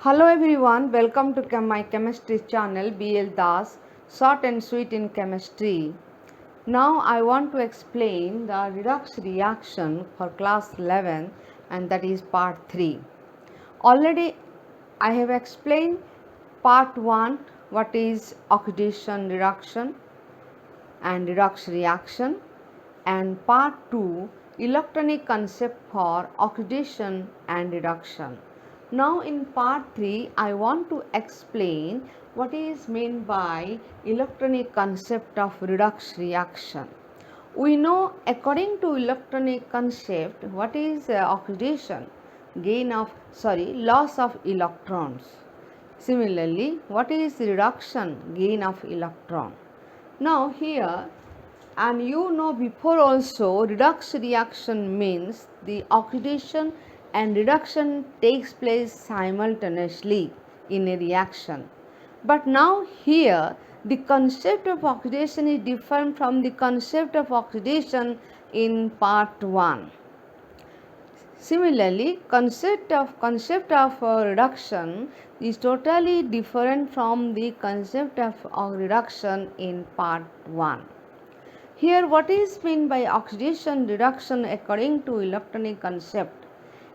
Hello everyone, welcome to my chemistry channel BL Das, short and sweet in chemistry. Now I want to explain the redox reaction for class 11 and that is part 3. Already I have explained part 1 what is oxidation reduction and redox reaction and part 2 electronic concept for oxidation and reduction. Now in part 3 I want to explain what is meant by electronic concept of redox reaction. We know according to electronic concept what is oxidation, loss of electrons. Similarly, what is reduction, gain of electron. Now here, and you know before also, redox reaction means the oxidation and reduction takes place simultaneously in a reaction. But now here the concept of oxidation is different from the concept of oxidation in part 1. Similarly, concept of reduction is totally different from the concept of reduction in part 1. Here what is meant by oxidation reduction according to electronic concept?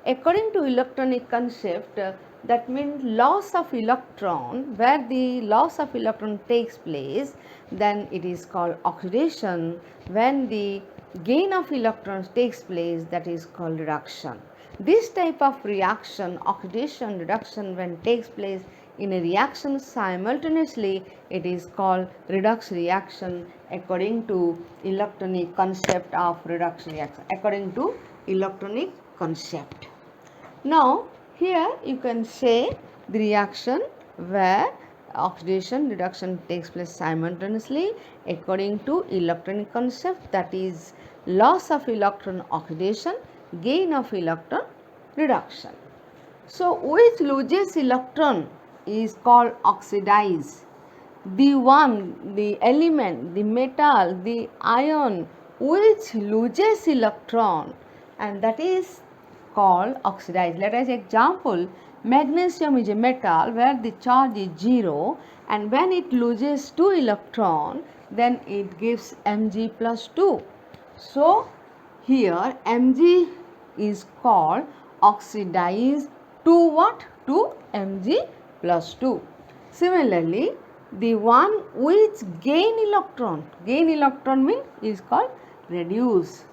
According to electronic concept, that means loss of electron, where the loss of electron takes place, then it is called oxidation. When the gain of electrons takes place, that is called reduction. This type of reaction, oxidation reduction, when takes place in a reaction simultaneously, it is called redox reaction according to electronic concept of redox reaction, according to electronic concept. Now here you can say the reaction where oxidation reduction takes place simultaneously according to electronic concept, that is loss of electron oxidation, gain of electron reduction. So which loses electron is called oxidized. The element, the metal, the ion which loses electron, and that is called oxidized. Let us example, magnesium is a metal where the charge is 0 and when it loses 2 electron then it gives Mg plus 2. So here Mg is called oxidized to what? To Mg plus 2. Similarly, the one which gain electron means is called reduce.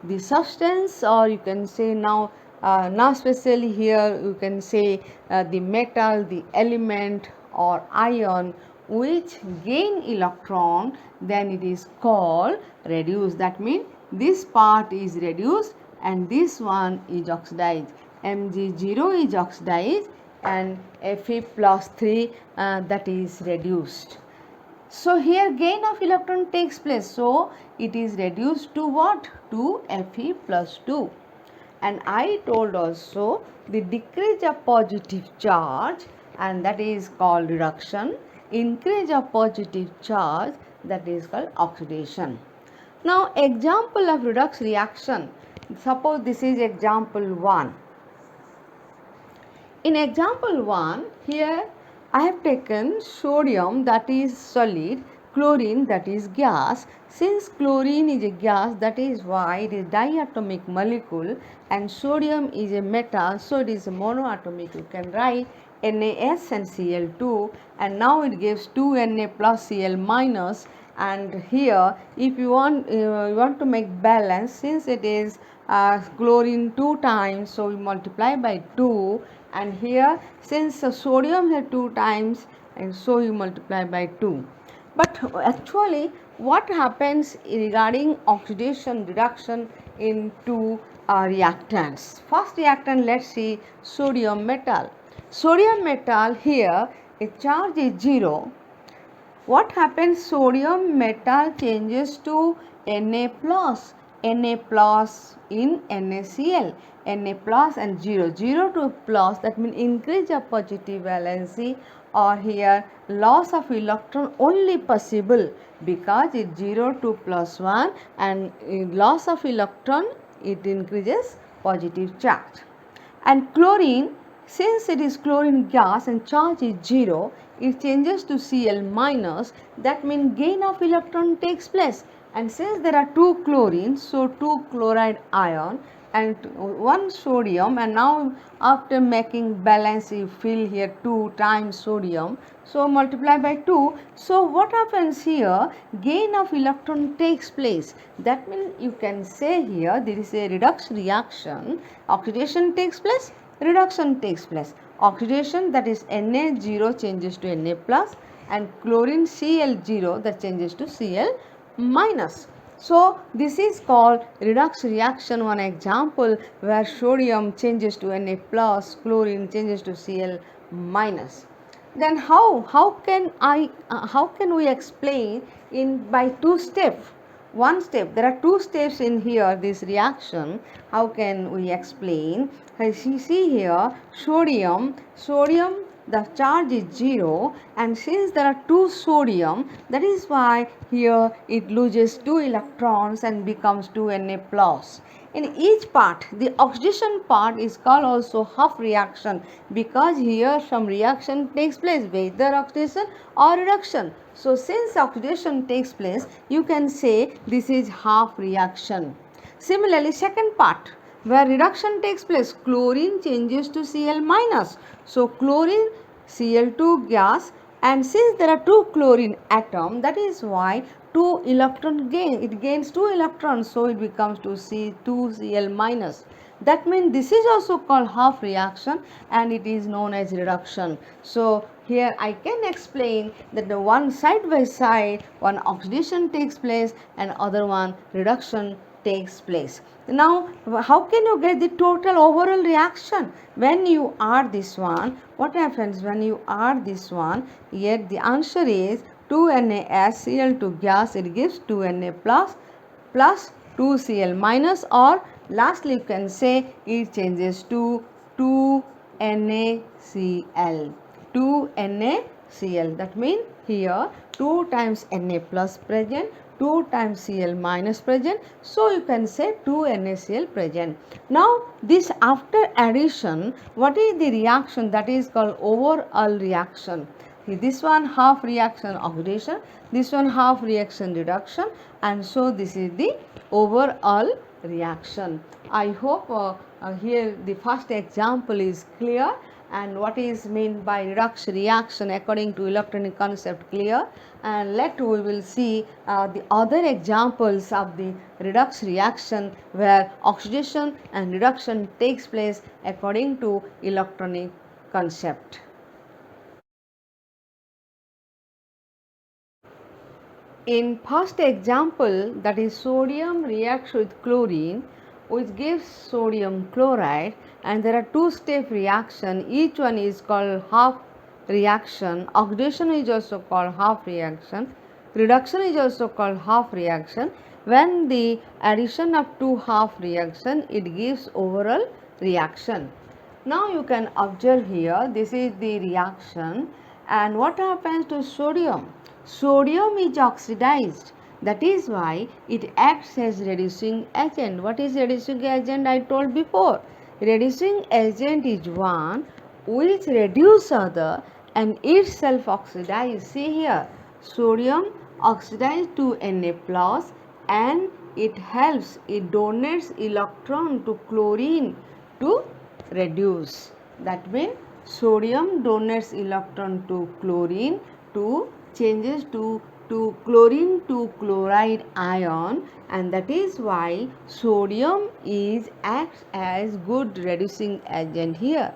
The substance, or you can say now especially here you can say the metal, the element or ion which gain electron, then it is called reduced. That means this part is reduced and this one is oxidized. Mg0 is oxidized and Fe plus 3 that is reduced. So here gain of electron takes place. So it is reduced to what? To Fe plus 2. And I told also the decrease of positive charge, and that is called reduction. Increase of positive charge, that is called oxidation. Now example of redox reaction. Suppose this is example 1. In example 1, here I have taken sodium, that is solid, chlorine, that is gas. Since chlorine is a gas, that is why it is diatomic molecule, and sodium is a metal, so it is a monoatomic. You can write NaS and Cl2, and now it gives 2Na plus Cl minus. And here if you want to make balance, since it is chlorine 2 times, so we multiply by 2, and here since sodium has 2 times, and so you multiply by 2. But actually what happens regarding oxidation reduction in two reactants? First reactant, let's see, sodium metal. Sodium metal, here a charge is 0. What happens? Sodium metal changes to Na plus in NaCl, Na plus and 0 to plus, that means increase of positive valency, or here loss of electron only possible because it 0 to plus 1, and loss of electron it increases positive charge. And chlorine, Since it is chlorine gas and charge is 0, it changes to Cl minus. That means gain of electron takes place. And since there are 2 chlorines, so 2 chloride ion and 1 sodium, and now after making balance you fill here 2 times sodium, so multiply by 2. So what happens here? Gain of electron takes place. That means you can say here there is a redox reaction. Oxidation takes place, reduction takes place. Oxidation, that is Na0 changes to Na plus, and chlorine Cl0 that changes to Cl minus. So this is called redox reaction. One example where sodium changes to Na plus, chlorine changes to Cl minus. Then how can we explain in by 2 steps? One step, there are 2 steps in here this reaction. How can we explain? As you see here, sodium the charge is 0, and since there are 2 sodium, that is why here it loses 2 electrons and becomes 2 Na plus. In each part, the oxidation part is called also half reaction, because here some reaction takes place, whether oxidation or reduction. So since oxidation takes place, you can say this is half reaction. Similarly, second part, where reduction takes place, chlorine changes to Cl minus. So chlorine Cl2 gas, and since there are 2 chlorine atom, that is why 2 electron gain, it gains 2 electrons, so it becomes to C2Cl minus. That means this is also called half reaction, and it is known as reduction. So here I can explain that the one side by side, one oxidation takes place and other one reduction takes place. Now how can you get the total overall reaction? When you add this one, what happens when you add this one? Yet the answer is 2NaCl2 gas, it gives 2Na plus 2Cl minus, or lastly you can say it changes to 2NaCl. That means here 2 times Na plus present, 2 times Cl minus present, so you can say 2 NaCl present. Now this after addition, what is the reaction? That is called overall reaction. This one half reaction oxidation, this one half reaction reduction, and so this is the overall reaction. I hope here the first example is clear, and what is meant by redox reaction according to electronic concept clear. And we will see the other examples of the redox reaction where oxidation and reduction takes place according to electronic concept. In first example, that is sodium reacts with chlorine, which gives sodium chloride, and there are 2-step reaction. Each one is called half reaction. Oxidation is also called half reaction. Reduction is also called half reaction. When the addition of 2 half reaction, it gives overall reaction. Now you can observe here, this is the reaction, and what happens to sodium? Sodium is oxidized. That is why it acts as reducing agent. What is reducing agent? I told before. Reducing agent is one which reduce other and itself oxidize. See here, sodium oxidized to Na plus, and it helps, it donates electron to chlorine to reduce. That means sodium donates electron to chlorine to changes to chlorine to chloride ion, and that is why sodium acts as good reducing agent here.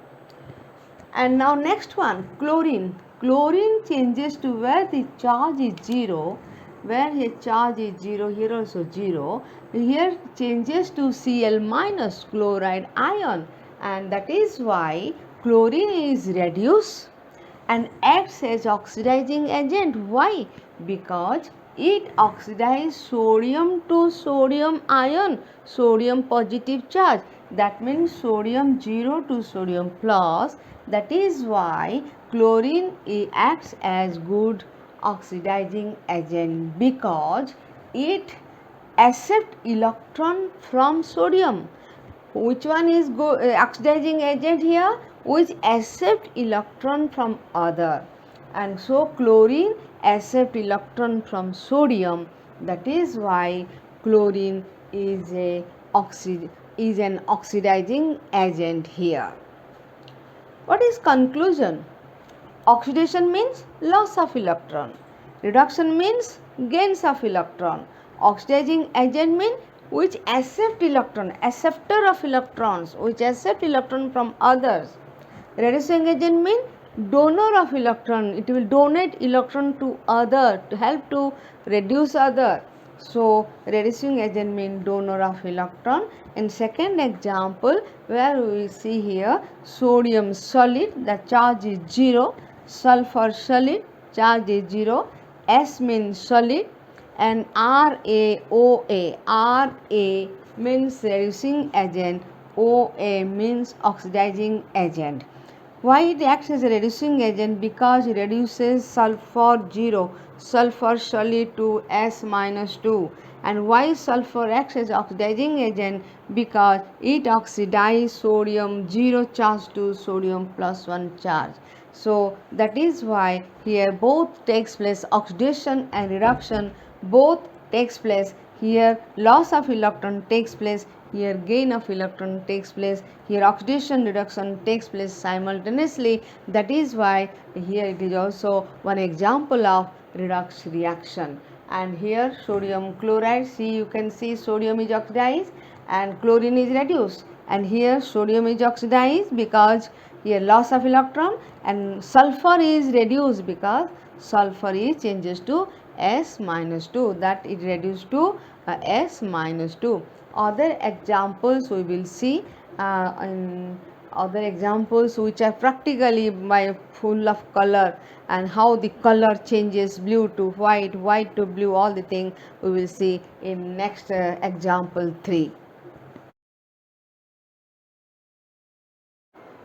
And now next one, chlorine. Chlorine changes to where the charge is 0, where here charge is 0, here also 0, here changes to Cl minus chloride ion, and that is why chlorine is reduced and acts as oxidizing agent. Why? Because it oxidizes sodium to sodium ion, sodium positive charge. That means sodium 0 to sodium plus. That is why chlorine acts as good oxidizing agent, because it accepts electron from sodium. Which one is oxidizing agent here? which accept electron from other, and so chlorine accept electron from sodium. That is why chlorine is an oxidizing agent here. What is conclusion? Oxidation means loss of electron. Reduction means gains of electron. Oxidizing agent means which accept electron, acceptor of electrons, which accept electron from others. Reducing agent means donor of electron. It will donate electron to other to help to reduce other. So reducing agent means donor of electron. In second example, where we see here sodium solid, the charge is 0, sulfur solid, charge is 0, S means solid, and RaOA. Ra means reducing agent, OA means oxidizing agent. Why it acts as a reducing agent? Because it reduces sulfur 0, sulfur solid to S minus 2. And why sulfur acts as oxidizing agent? Because it oxidizes sodium 0 charge to sodium plus 1 charge. So that is why here both takes place, oxidation and reduction both takes place. Here loss of electron takes place, here gain of electron takes place, here oxidation reduction takes place simultaneously. That is why here it is also one example of redox reaction. And here sodium chloride, see, you can see sodium is oxidized and chlorine is reduced, and here sodium is oxidized because here loss of electron, and sulfur is reduced because sulfur is changes to S minus 2, that is reduced to S minus 2. Other examples we will see in other examples which are practically by full of color, and how the color changes blue to white, white to blue, all the thing we will see in next example 3.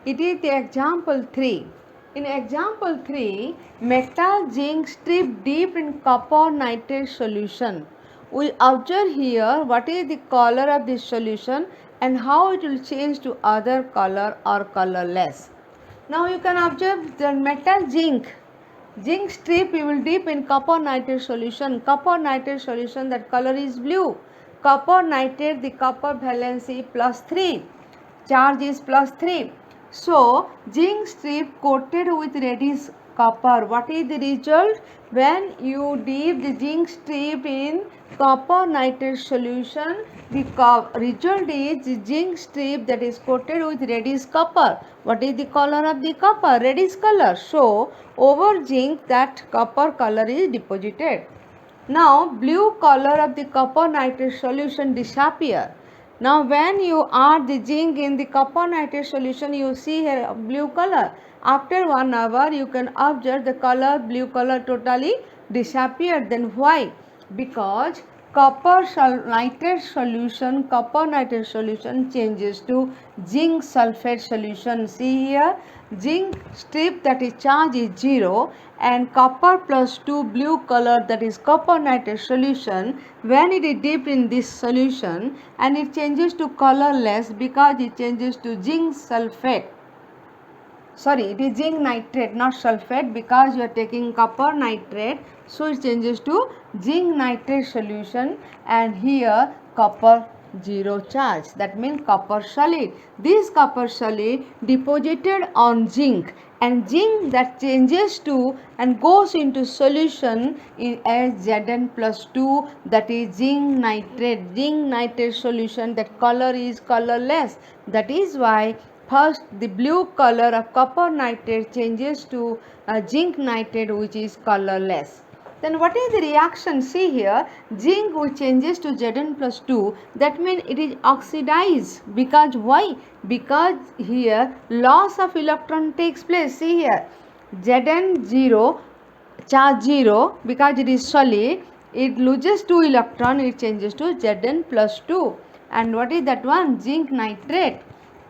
It is the example 3. In example 3, metal zinc strip deep in copper nitrate solution. We observe here what is the color of this solution and how it will change to other color or colorless. Now you can observe the metal zinc strip you will dip in copper nitrate solution. Copper nitrate solution, that color is blue. Copper nitrate, the copper valency plus 3, charge is plus 3. So zinc strip coated with reddish copper. What is the result? When you dip the zinc strip in copper nitrate solution, the result is the zinc strip that is coated with reddish copper. What is the color of the copper? Reddish color. So over zinc, that copper color is deposited. Now blue color of the copper nitrate solution disappear. Now when you add the zinc in the copper nitrate solution, you see here blue color. After 1 hour you can observe the color, blue color totally disappeared. Then why? Because copper nitrate solution changes to zinc sulfate solution. See here, zinc strip, that is charge is 0, and copper plus 2 blue color, that is copper nitrate solution, when it is dipped in this solution, and it changes to colorless because it changes to zinc sulfate. Sorry, it is zinc nitrate, not sulfate, because you are taking copper nitrate, so it changes to zinc nitrate solution, and here copper 0 charge, that means copper solid. This copper solid deposited on zinc, and zinc that changes to and goes into solution as Zn plus 2, that is zinc nitrate solution, that color is colorless. That is why first the blue color of copper nitrate changes to zinc nitrate, which is colorless. Then what is the reaction? See here, zinc which changes to Zn plus 2, that means it is oxidized. Because why? Because here loss of electron takes place. See here, Zn 0, charge 0, because it is solid, it loses 2 electron, it changes to Zn plus 2. And what is that one? Zinc nitrate.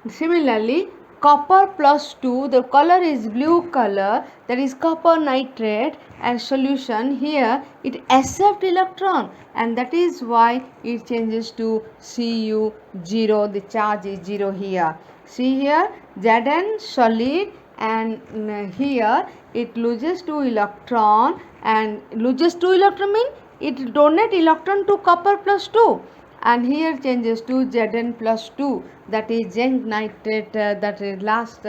Similarly, copper plus 2, the color is blue color, that is copper nitrate, and solution here it accept electron, and that is why it changes to Cu0, the charge is 0 here. See here, Zn solid, and here it loses 2 electron, and loses 2 electron mean it donate electron to copper plus 2, and here changes to Zn plus 2, that is zinc nitrate, that is last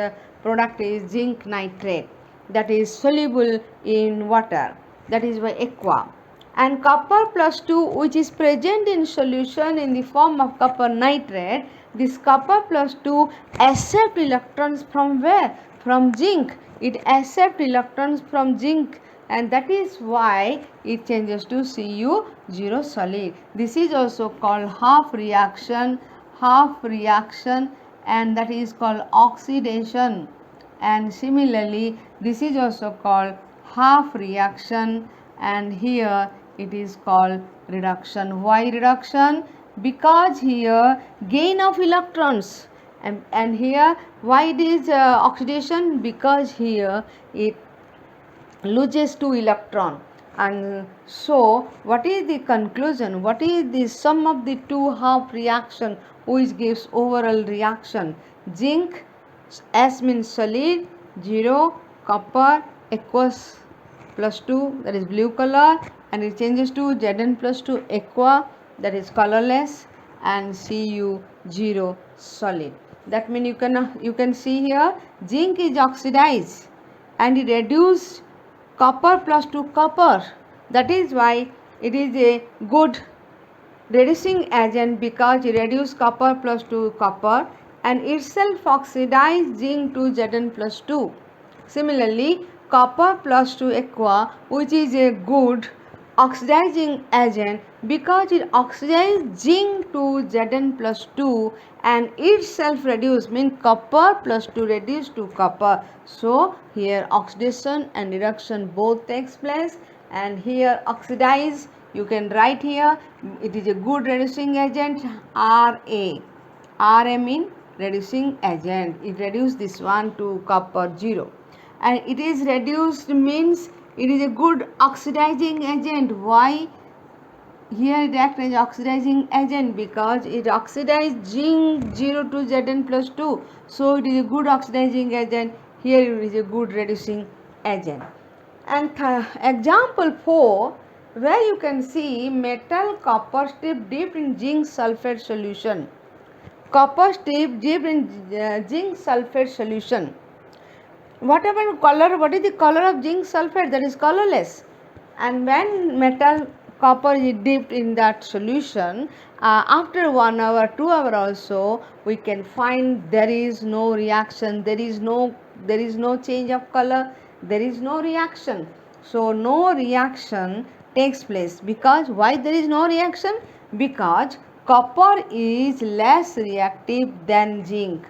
product is zinc nitrate, that is soluble in water, that is by aqua. And copper plus 2 which is present in solution in the form of copper nitrate, this copper plus 2 accept electrons from where? From zinc. It accept electrons from zinc, and that is why it changes to Cu0 solid. This is also called half reaction, and that is called oxidation. And similarly, this is also called half reaction, and here it is called reduction. Why reduction? Because here gain of electrons, and here why it is oxidation? Because here it loses 2 electron. And so what is the conclusion? What is the sum of the two half reaction which gives overall reaction? Zinc S means solid, 0, copper aqueous plus 2, that is blue color, and it changes to Zn plus 2 aqua, that is colorless, and Cu0 solid. That means you can see here zinc is oxidized and it reduced copper plus 2 copper. That is why it is a good reducing agent, because it reduces copper plus 2 copper and itself oxidize zinc to Zn plus 2. Similarly, copper plus 2 aqua, which is a good oxidizing agent, because it oxidizes zinc to Zn plus 2 and itself reduce, means copper plus 2 reduced to copper. So here oxidation and reduction both takes place, and here oxidize, you can write here it is a good reducing agent, Ra. Ra mean reducing agent, it reduces this one to copper 0, and it is reduced means it is a good oxidizing agent. Why here it acts as oxidizing agent? Because it oxidizes zinc 0 to Zn plus 2, so it is a good oxidizing agent. Here it is a good reducing agent. And example 4, where you can see metal copper strip dipped in zinc sulfate solution. Copper strip dipped in zinc sulfate solution. Whatever color, what is the color of zinc sulfate? That is colorless. And when metal copper is dipped in that solution, after 1 hour, 2 hour also, we can find there is no reaction, there is no change of color, there is no reaction. So no reaction takes place. Because why there is no reaction? Because copper is less reactive than zinc.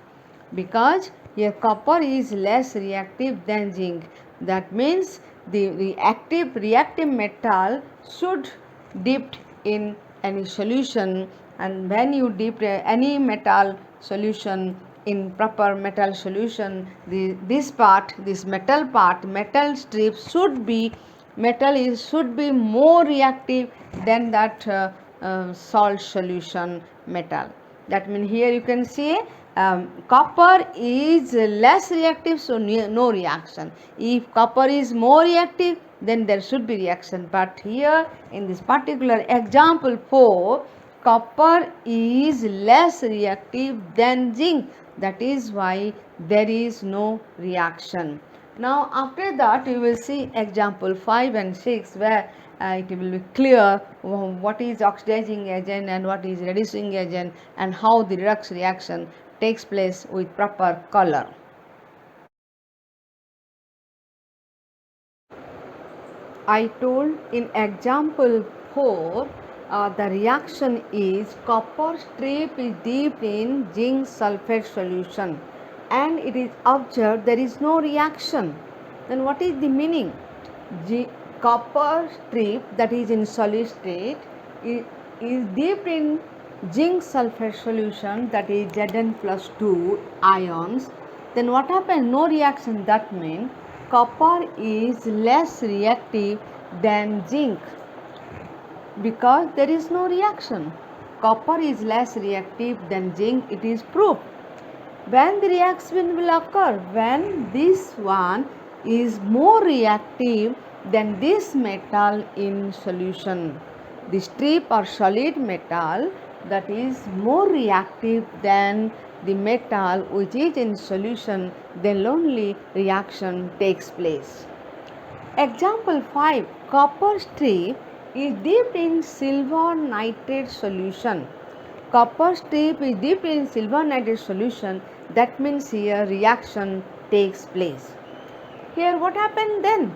Because here copper is less reactive than zinc. That means the reactive metal should dipped in any solution, and when you dip any metal solution in proper metal solution, this metal part, metal strip should be more reactive than that salt solution metal. That means here you can see copper is less reactive, so no reaction. If copper is more reactive, then there should be reaction. But here in this particular example 4, copper is less reactive than zinc. That is why there is no reaction. Now after that you will see example 5 and 6, where it will be clear what is oxidizing agent and what is reducing agent, and how the redox reaction takes place with proper color. I told in example 4, the reaction is copper strip is dipped in zinc sulfate solution and it is observed there is no reaction. Then what is the meaning? Copper strip, that is in solid state, is dipped in zinc sulfate solution, that is Zn plus 2 ions, then what happens? No reaction. That means copper is less reactive than zinc because there is no reaction. Copper is less reactive than zinc, it is proved. When the reaction will occur? When this one is more reactive than this metal in solution. The strip or solid metal that is more reactive than the metal which is in solution, then only reaction takes place. Example 5. Copper strip is dipped in silver nitrate solution. Copper strip is dipped in silver nitrate solution. That means here reaction takes place. Here what happened then?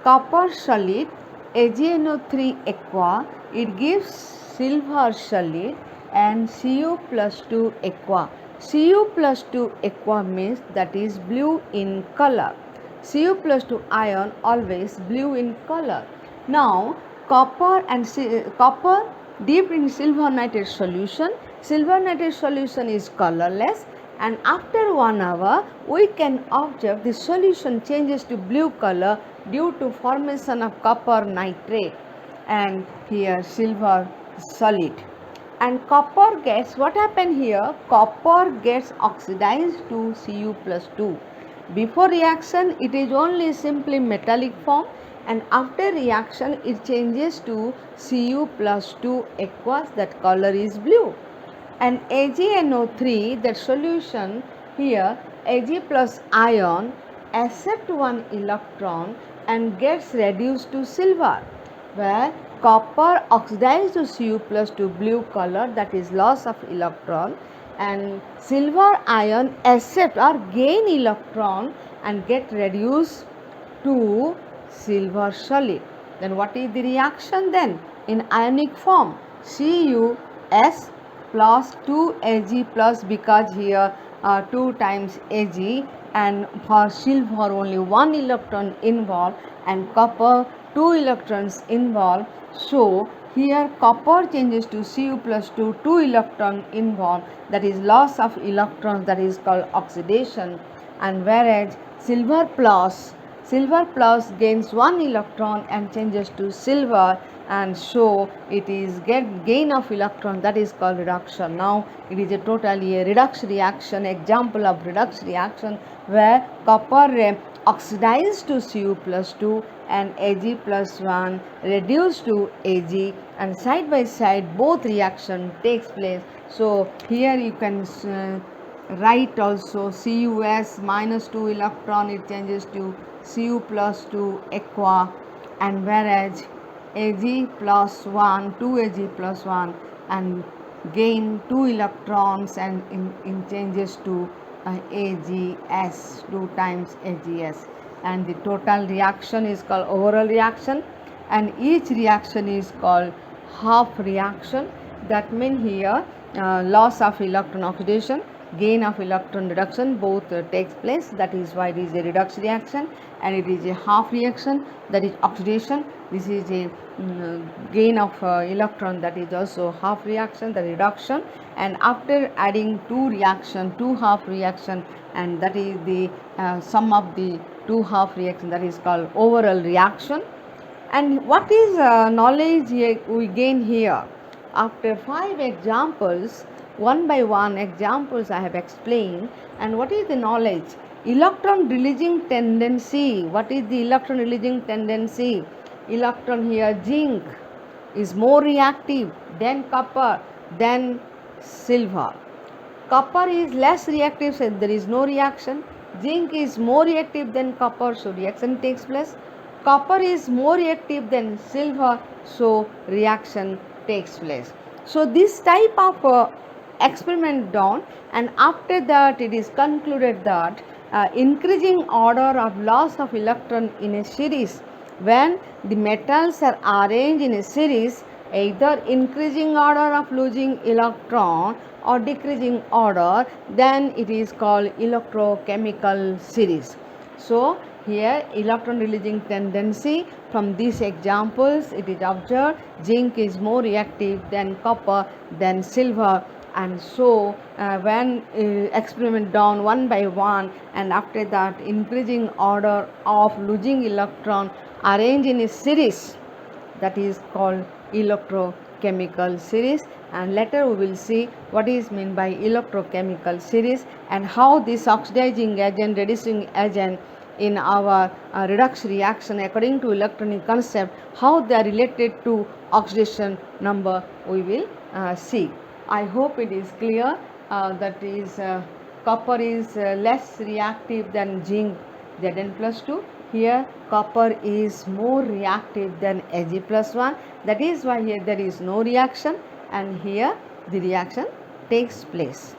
Copper solid AgNO3 aqua, it gives silver solid and Cu plus 2 aqua. Cu plus 2 aqua means that is blue in color. Cu plus 2 ion always blue in color. Now copper dipped in silver nitrate solution. Silver nitrate solution is colorless, and after 1 hour we can observe the solution changes to blue color due to formation of copper nitrate and here silver solid. And copper gets, what happened here? Copper gets oxidized to Cu plus 2. Before reaction it is only simply metallic form, and after reaction it changes to Cu plus 2 aqueous, that color is blue. And AgNO3, that solution here, Ag plus ion accept 1 electron and gets reduced to silver, where copper oxidized to Cu plus 2 blue color, that is loss of electron, and silver ion accept or gain electron and get reduced to silver solid. Then what is the reaction then? In ionic form, Cus plus 2 Ag plus, because here 2 times Ag, and for silver only 1 electron involved and copper 2 electrons involved. So here copper changes to Cu plus 2, 2 electron involved, that is loss of electrons, that is called oxidation. And whereas silver plus gains 1 electron and changes to silver, and so it is gain of electron, that is called reduction. Now it is a totally a redox reaction, example of redox reaction where copper oxidized to Cu plus 2 and Ag plus 1 reduced to Ag, and side by side both reaction takes place. So here you can write also Cus minus 2 electron, it changes to Cu plus 2 aqua, and whereas Ag plus 1, 2 Ag plus 1 and gain 2 electrons and in changes to Ags, 2 times Ags, and the total reaction is called overall reaction, and each reaction is called half reaction. That means here loss of electron oxidation, gain of electron reduction both takes place. That is why it is a redox reaction, and it is a half reaction, that is oxidation. This is a gain of electron, that is also half reaction, the reduction. And after adding two half reaction, and that is the sum of the 2 half reaction, that is called overall reaction. And what is knowledge we gain here? After 5 examples, one by one examples I have explained. And what is the knowledge? Electron releasing tendency. What is the electron releasing tendency? Electron here, zinc is more reactive than copper, than silver. Copper is less reactive, so there is no reaction. Zinc is more reactive than copper, so reaction takes place. Copper is more reactive than silver, so reaction takes place. So this type of experiment done, and after that it is concluded that increasing order of loss of electron in a series, when the metals are arranged in a series, either increasing order of losing electron or decreasing order, then it is called electrochemical series. So here electron releasing tendency, from these examples it is observed zinc is more reactive than copper than silver, and so when experiment done one by one, and after that increasing order of losing electron arranged in a series, that is called electrochemical series. And later we will see what is meant by electrochemical series and how this oxidizing agent, reducing agent in our redox reaction according to electronic concept, how they are related to oxidation number, we will see. I hope it is clear. That is copper is less reactive than zinc Zn plus 2. Here copper is more reactive than Ag plus 1. That is why here there is no reaction, and here the reaction takes place.